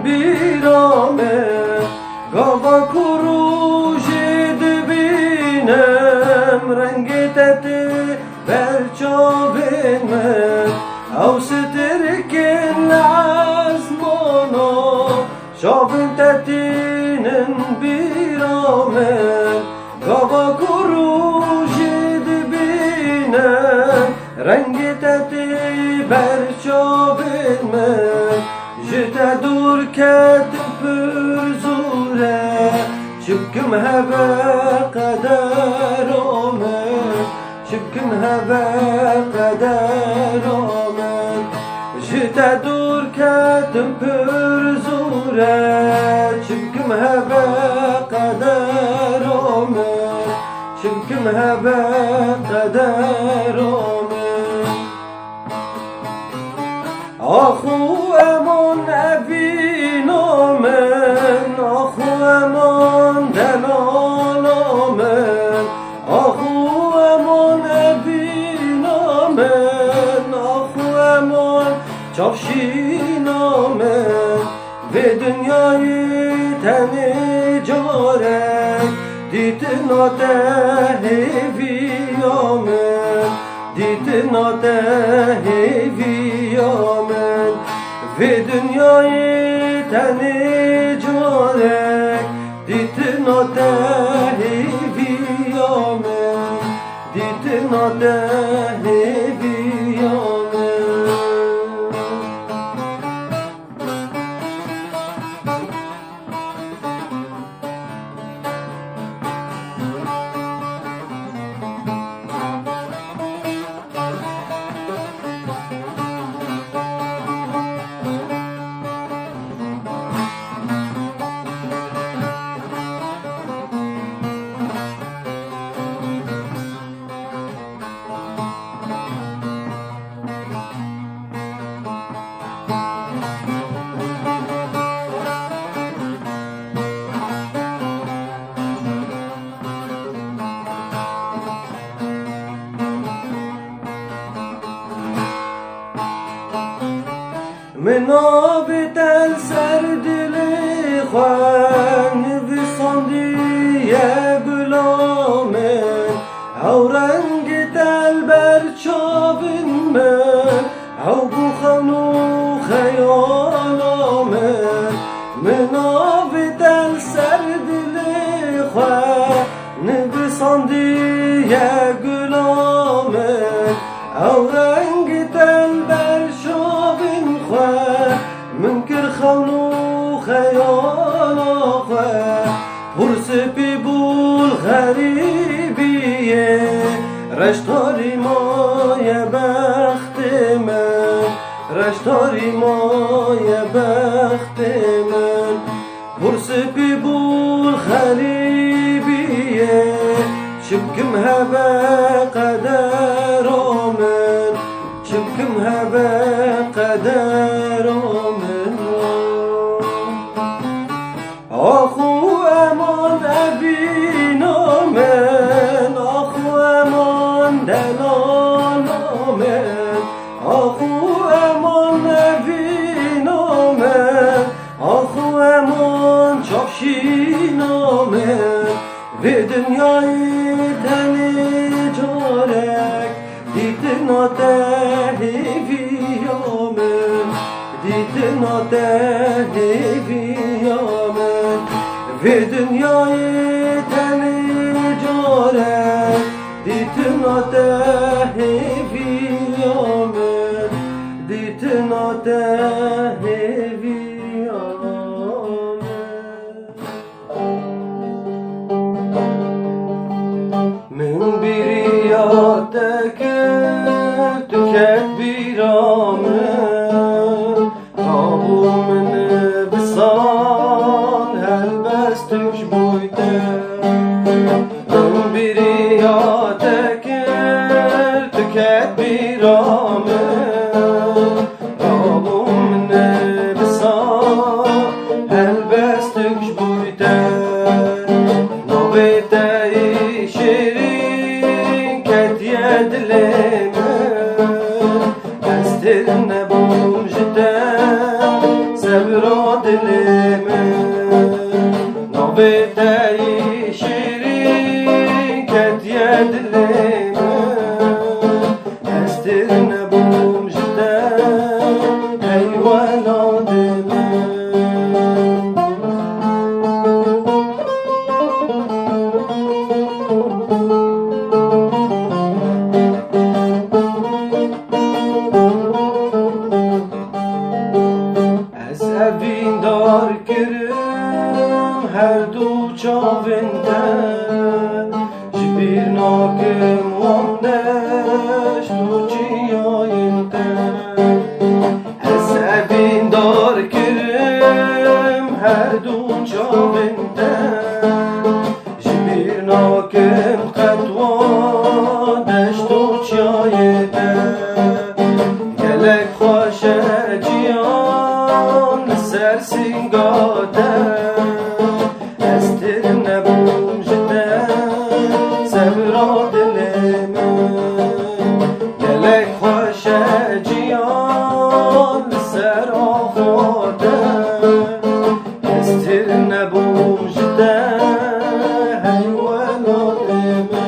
birame Gava kuru jidbinem Rengi teti berçavin men Av sitirkin lazmono Şavin tetinin birame Gava kuru jidbinem Rengi teti berçavin men Jite dur ketim pür zure Şıkkım heve kader omen Şıkkım heve kader omen Jite dur ketim pür zure Şıkkım heve kader omen Şıkkım heve kader omen Ahu eman evin omen Ahu eman delal omen Ahu eman evin omen Ahu eman çavşin omen Ve dünyayı teni carek Ditin atehevi omen Ditin atehevi omen Ve dünyayı teni carek Ditin atehevi omen Ditin atehevi omen من آبت السر دل خوان بساندی گلامن او رنگ دل بر چاون من او بخن و خیالامن من آبت السر دل خوان بساندی گلامن او رنگ دل بر چاون منکر خونو خیال آخواه پرس پی بول غریبیه رشتاری مای بخت من رشتاری مای بخت من پرس پی بول غریبیه شبکم هبه قدر آمن شبكم هبا قدر من أخو أمان أبينا من أخو أمان دلانا من أخو أمان أبينا من أخو أمان شافشينا من في دنياي تاني جارك Ditin atehevi omen Ditin atehevi omen Ve dünyayı teni carek Ditin atehevi omen Ditin atehevi omen Min biri yadeke tüket bir amen Kabumene bisan helbest tüş buyte Min biri yadeke tüket bir amen Kabumene bisan helbest tüş buyte Nobete şirin ketiye dileme Estirne bum jiten Sebr صبر دلم نابتای شیرین کتیه دلم استر نبوم جده حیوانا دلم Evin dar kirim her du çavinde Jibir nakim vandeş du çiyayinde Ez evin dar kirim her du çavinde Jibir nakim qetvandeş du çiyayinde Gelek xoşe ciyan sersin gade Estir nebum jide sevra dilime Gelek xoşe ciyan ser ahade Estir nebum jide heyvela dime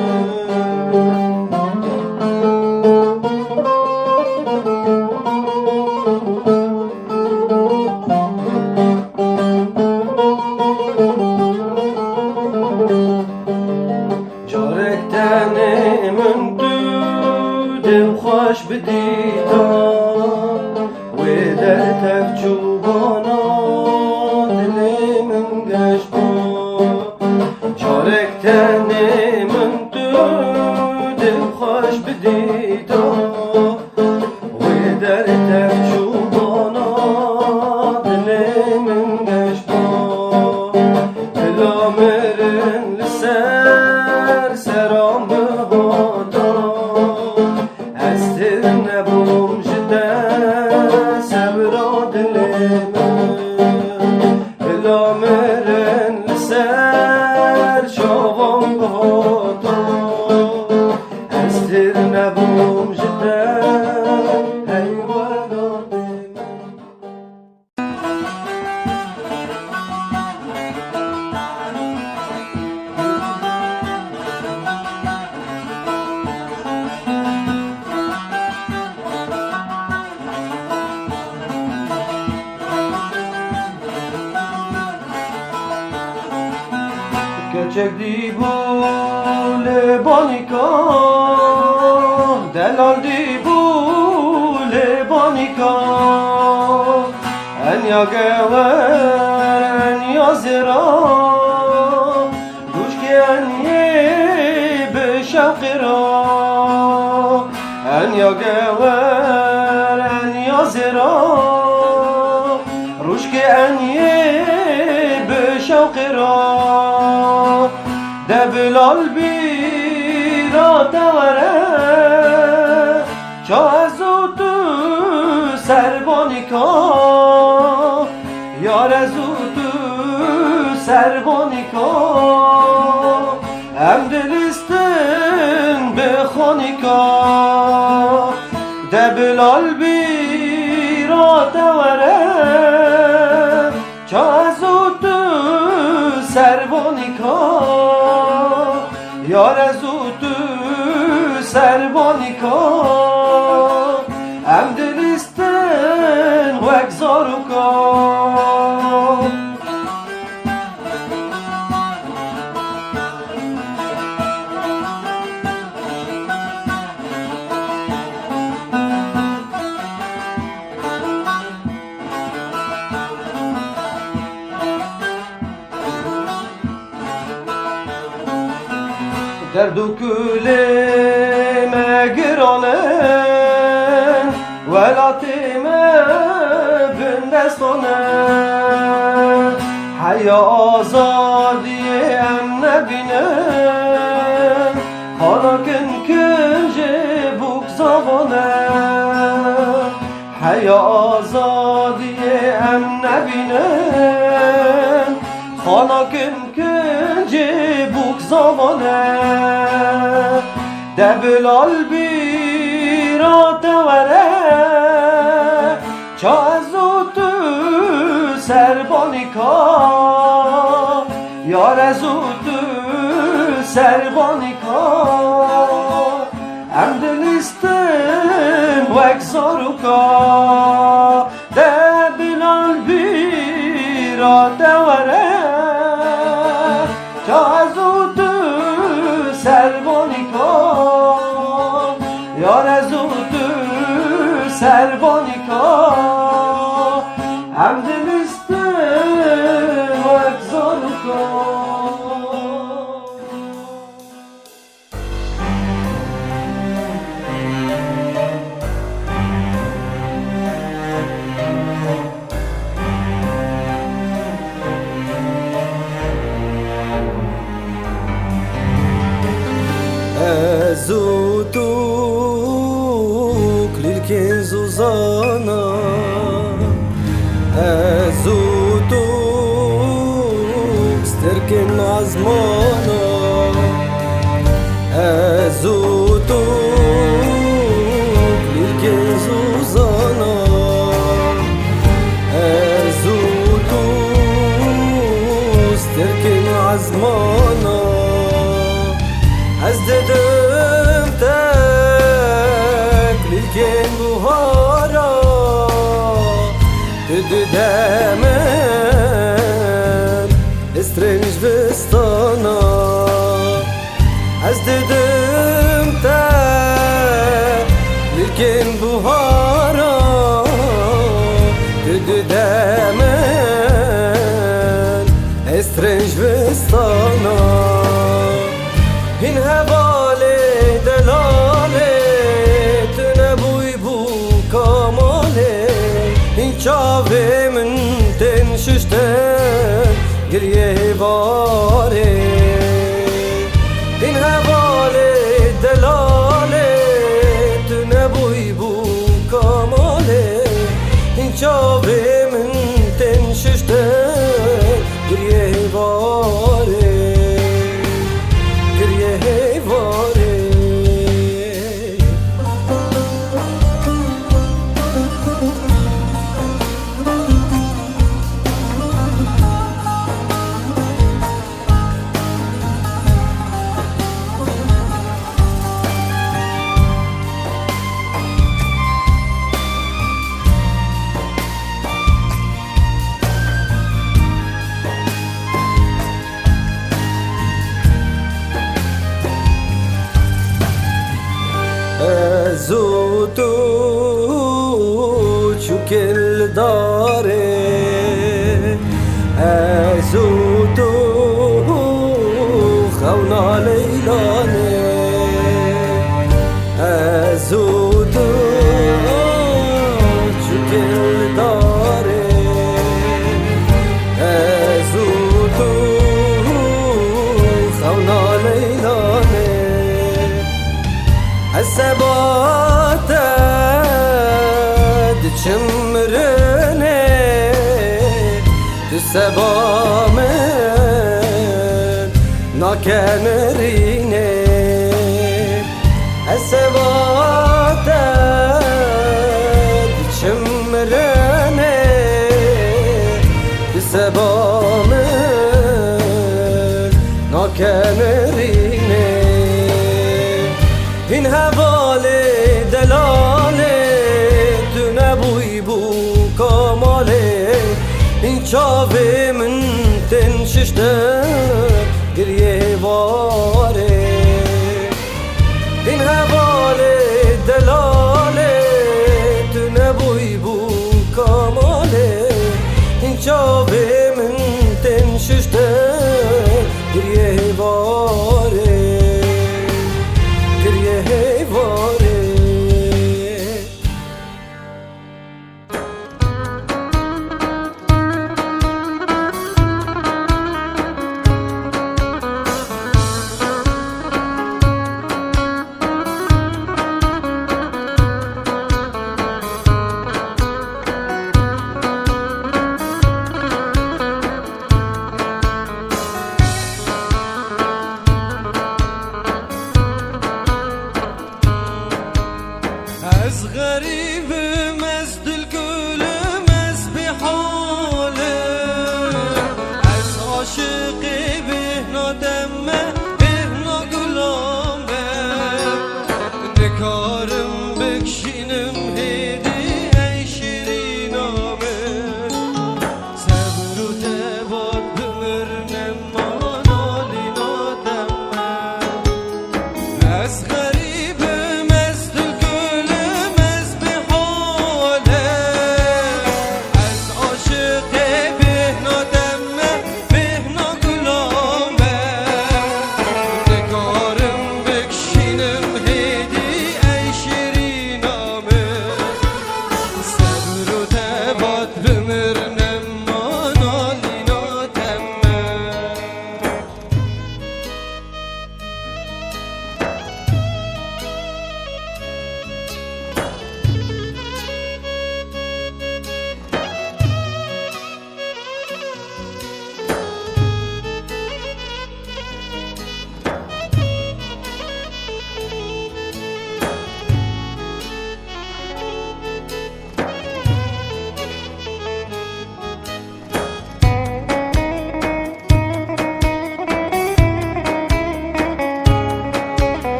تنم دودم خوش بدیدا و در تفجوبانا دلم گشتا چارک تنم دودم خوش بدیدا و در تفجوبانا دلم گشتا دلامرن لسر سرام بهادا استر نبوم جده سبرا دلم بلامرن لسر شاوام بهادا استر نبوم جده حیوانا دلم Köçek di bu lebanika Delal di bu lebanika En ya gever en ya zira Duş ki en ye be şevkira En ya gever en ya zira Ruş ki en ye be şevkira دبلال بیرا دوره چا از تو سربانیکا یار از تو سربانیکا هم دلستن به خانیکا دبلال بیرا دوره چا از تو سربانیکا یار از تو سربانیکا هم دلستن و اگزاروکا درد و کلمه گرانن ولاتمه بندستانن حیا آزادی ام نبینن خانا کن کنجه بگذابانن حیا آزادی ام نبینن خانا کن کنجه بگذابانن دبلال بیرا دوره چا از تو سربانیکا یار زود سربانیکا ام دلستن وک زاروکا ده بلال بیرا دوره تا زود سربانیکا یار زود سربانیکا ام دلستن وک زاروکا زوتوك للكنز وزانا زوتوك ستركن عزمانا زوتوك للكنز وزانا زوتوك ستركن عزمانا ازددم تاك للكين بهارا تددامن استرنج بستانا ازددم تاك للكين بهارا تددامن استرنج بستانا این هواله دلاله تنبوی بو کاماله این چاوه من تنششتن گریه باره این هواله دلاله تنبوی بو کاماله این چاوه من تنششتن گریه باره زوتو شكل داري زوتو خونا ليلاني زوتو شكل داري زوتو خونا ليلاني السبات تشمرني تسبامن ناكمريني السبات تشمرني تسبامن ناكمريني این حواله دلاله تو نبوی بو کاماله این چاوه من تنششته گریه واره این حواله دلاله تو نبوی بو کاماله این چاوه من تنششته گریه واره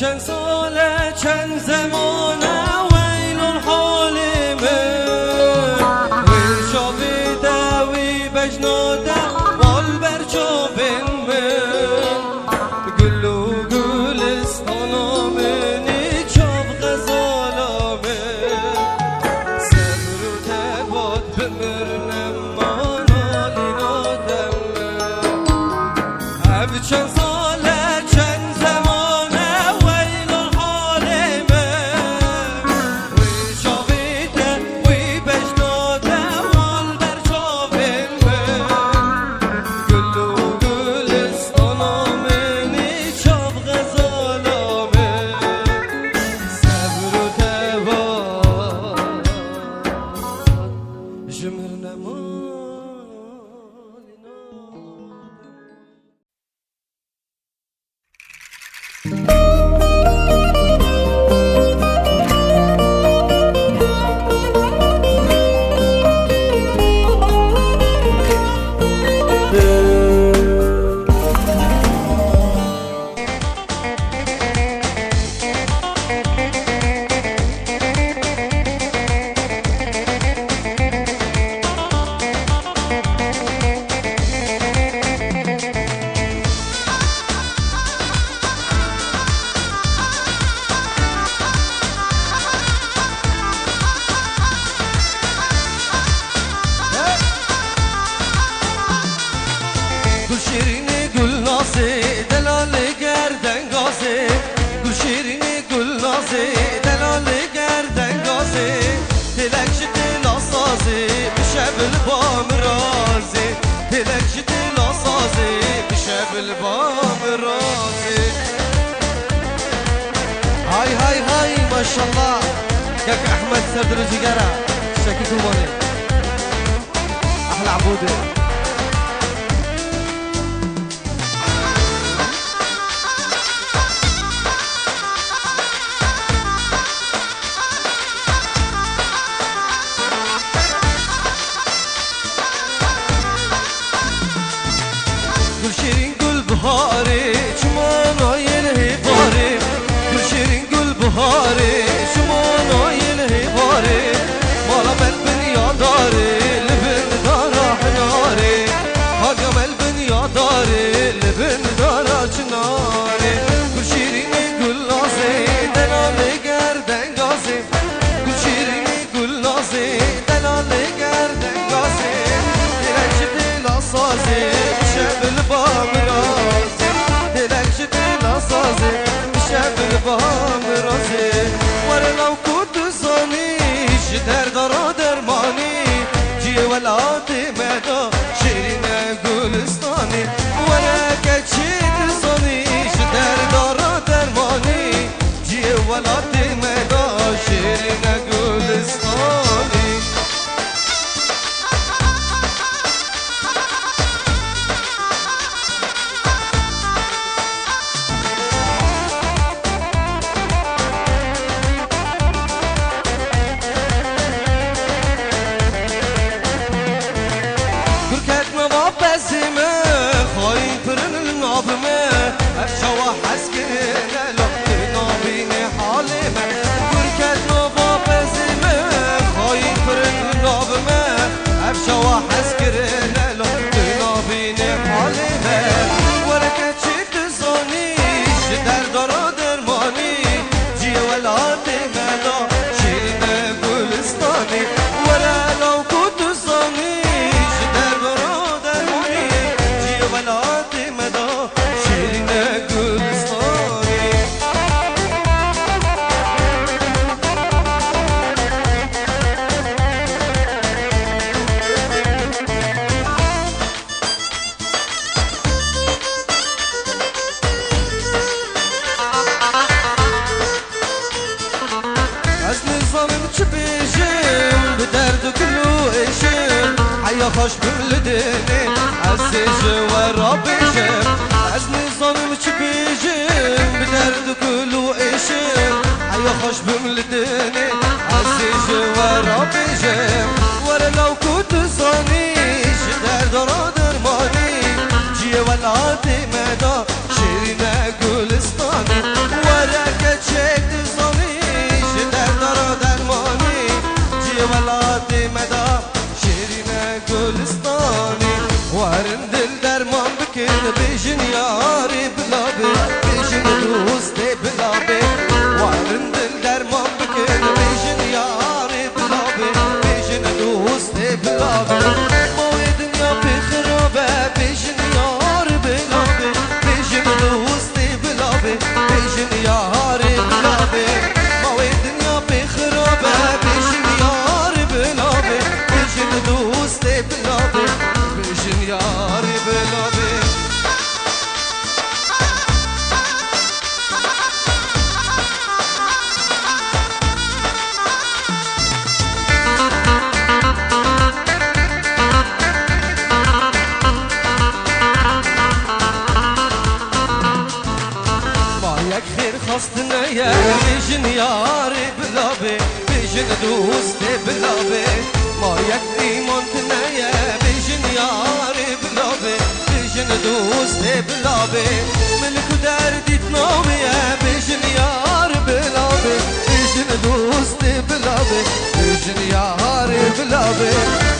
چند ساله چند زمانه ویل الحال من وی شاویده وی بجناده وال بر چاوین من گل و گلستانا منی چاو غزالا من صبر و تبات بمرنم مانالی نادم من چند ساله چند زمانه ویل الحال من وی شاویده وی بجناده وال بر چاوین من گل و گلستانا منی چاو غزالا من صبر و تبات جمرنا گل شیرینی گل نازی دلال گردن گازی گل شیرینی گل نازی دلال گردن گازی دلکش دل آسازی بشه بالبام رازی دلکش دل آسازی بشه بالبام رازی هاي هاي هاي ما شاء الله ياك احمد سردر الجيجارة شاكي كوماني احلى عبودي گل شیرین گل بهاری شما نایل هیباری گل شیرین گل بهاری شما نایل هیباری مالا من بنیا داری لبن دارا حناری هاگا من بنیا داری لبن دارا چناری گل شیرین گل نازی دلال گردن گازی گل شیرین گل نازی دلال گردن گازی دلکش دل آسازی بالبام رازي دلكش دل أصازي مشى بالبام رازي ورا لو كنت صانيش در درا درماني جي ولاتي مدى شيرين گلستاني ورا كتشيت صانيش در درا درماني جي ولاتي مدى شيرين گلستاني بزمه خاين فرن النابمه افشوا حسكنا لقت نابيني حالمه بركت نوبا بزمه خاين فرن النابمه افشوا حسكنا لقت نابيني حالمه وركت شد زانيش در دارا درماني جي ولاتي مدا شيرين گلستاني ورا لو كنت زانيش در دارا ولاتي مدى شيرين گلستاني از نظامم چه بیشم به درد و گلو ایشم حیا خوش بملدني عزيز ورا بيشم از نظامم چه بیشم به درد و گلو ایشم حیا خوش بملدني عزيز ورا بيشم ورا لو كنت صانيش در درا درماني جي ولاتي مدى شيرين گلستاني ورا نيا بيجن ياري بلابي بيجن دوستي بلابي ما يكفي مونتنيا بيجن ياري بلابي بيجن دوستي بلابي ملك دردي تناوي بيجن يار بلابي بيجن دوستي بلابي بيجن ياري بلابي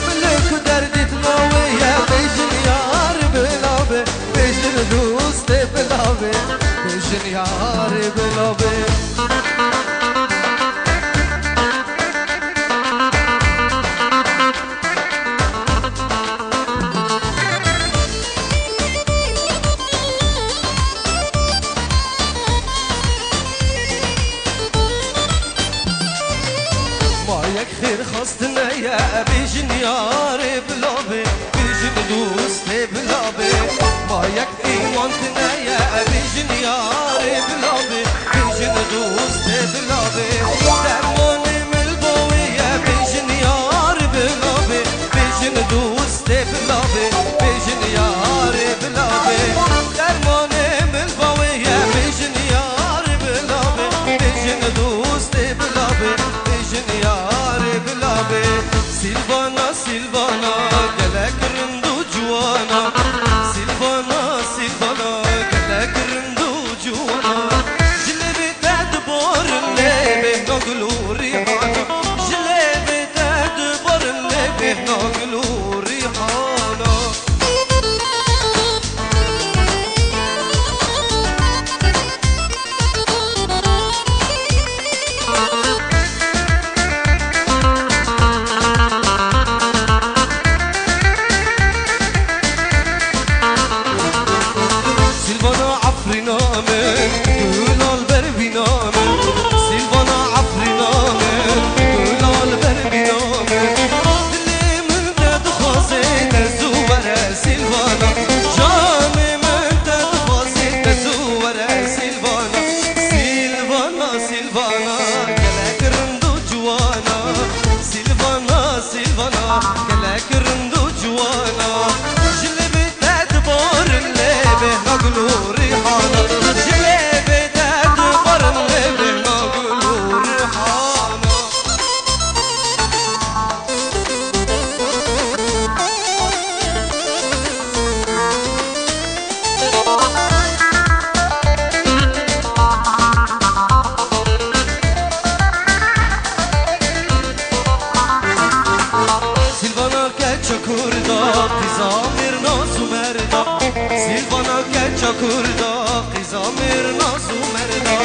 ملك دردي تناوي بيجن يار بلابي بيجن دوستي بلابي بيجن ياري بلابي خير خاصتنا يا بيجن ياري بلابي بيجن دوستي بلابي ما يكفي وانتنا يا بيجن ياري بلابي بيجن دوستي بلابي درموني ملبوي يا بيجن ياري بلابي بيجن دوستي بلابي بيجن ياري بلابي درموني ملبوي يا بيجن ياري بلابي بيجن دوستي بلابي بيجن ياري بلابي سيلفانا سيلفانا قلك رندو جوانا سيلفانا سيلفانا قلك رندو جوانا جلبي تدبر اللي نقلو ريحانا جلبي تدبر اللي نقلو ريحانا Kurda qizamir nasu merda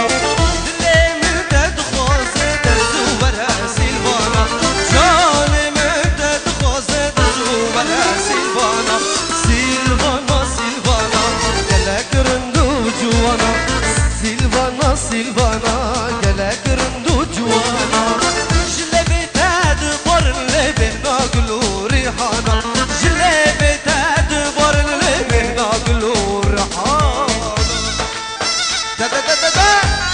dilim ded khoze dezuvara silvana janim ded khoze dezuvara silvana silvana silvana gelek rundu juana silvana silvana gelek rundu juana jlebi ded qorn lebe naglu rihana jlebi ded qorn lebe naglu da da da da da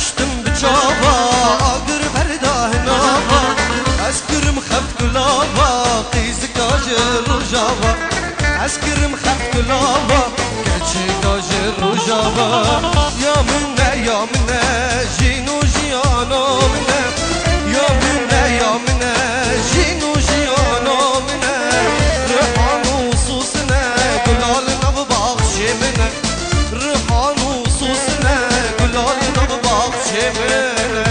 دشتم بجاوا آگر برده ناوا از کرم خفت کلاوا قیز کاجر روژاوا از کرم خفت کلاوا کچه کاجر روژاوا یا منه جینو جیانا منه یا منه جینو جیانا منه رحان و سوسنه گلال نو باخشه منه رحان و سوسنه گلال نو باخشه منه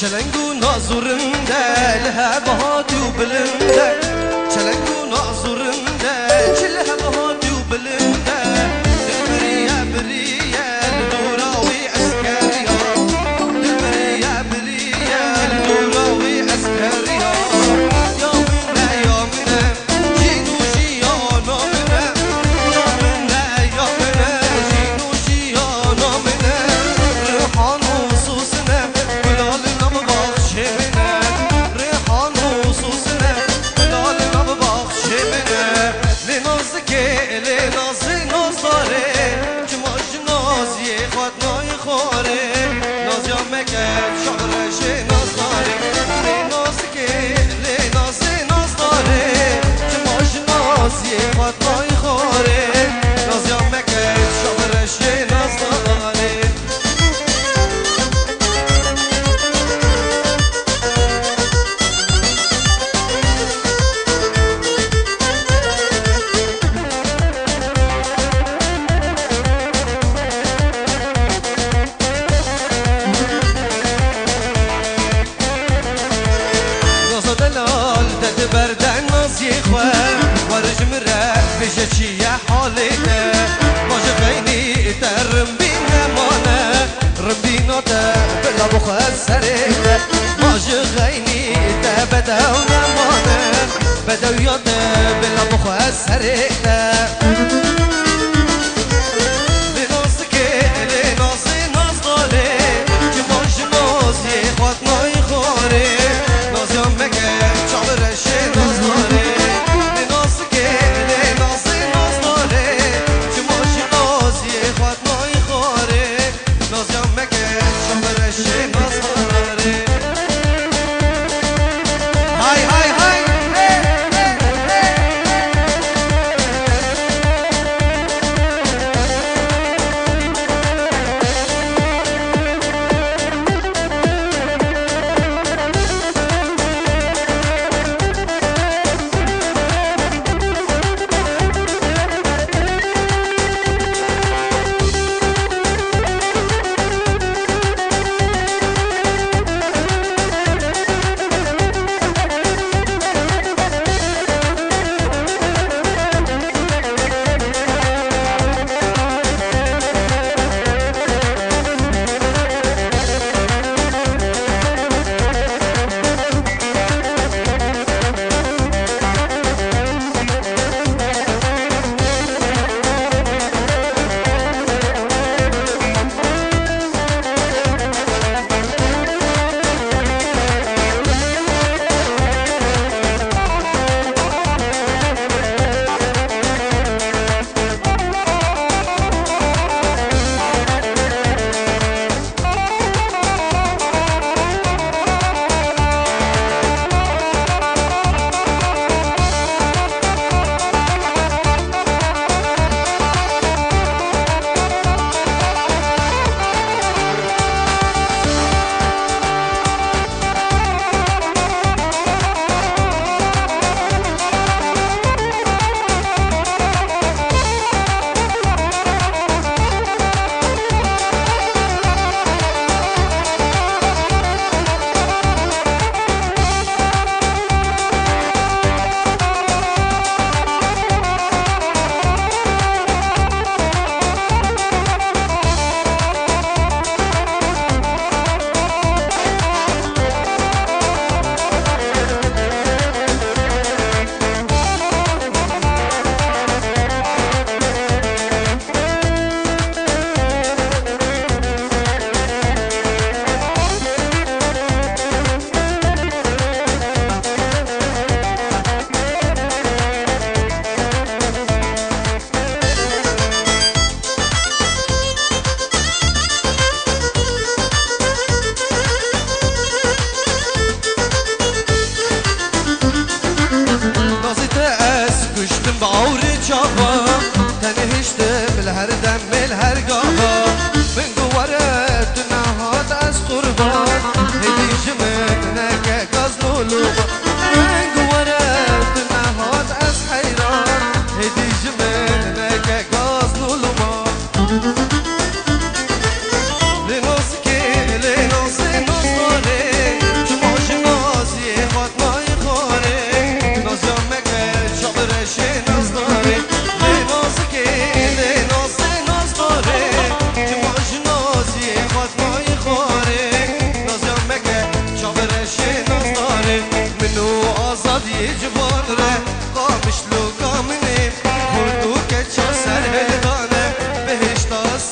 چلنگو نازورنده لها بهاتو بلنده چلنگو نازورنده چلها بهاتو بلنده دلبريا بريا الدوراوي عسكريا دلبريا بريا الدوراوي عسكريا يا منا جينو جيانا منا يا منا جينو جيانا منا ريحان وصوصنا gülal nam bahşemine Rehan hususine gülal nam bahşemine Le nazike le nazı nazare Cumaj naziye xat nay khare Naz ya meket şahre şe nazare Le nazike le nazı nazare Cumaj naziye xat nay khare Naz ya meket şahre şe nazare بردن نازی خواه ورج مره بشه چیه حالیده ماجه غینی ترم بین نمانه رم بینا تا بلا بخواه سریده ماجه غینی تا بدو نمانه بدو یاده بلا بخواه سریده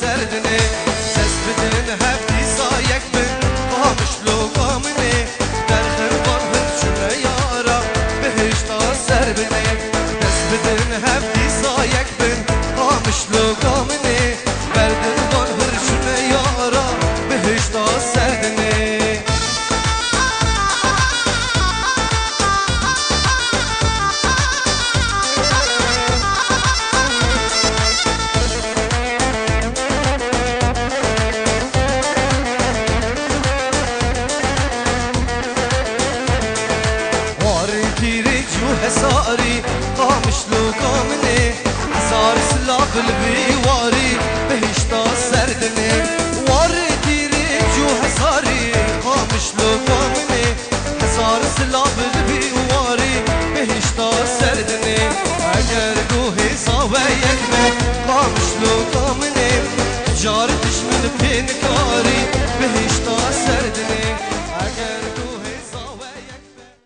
سردني دست بدن هفتی سایک بن قامش لوگامنه در خربان هرچونه یارا بهشتا سر بنه دست بدن هفتی سایک بن قامش لوگامنه بردربان هرچونه یارا بهشتا سردنه حساري قامش لوگامنه حسار سلاف البيواري بهشتا سردنه واري تيريج وحساري قامش لوگامنه حسار سلاف البيواري بهشتا سردنه اگر گوهی ساوه یکمه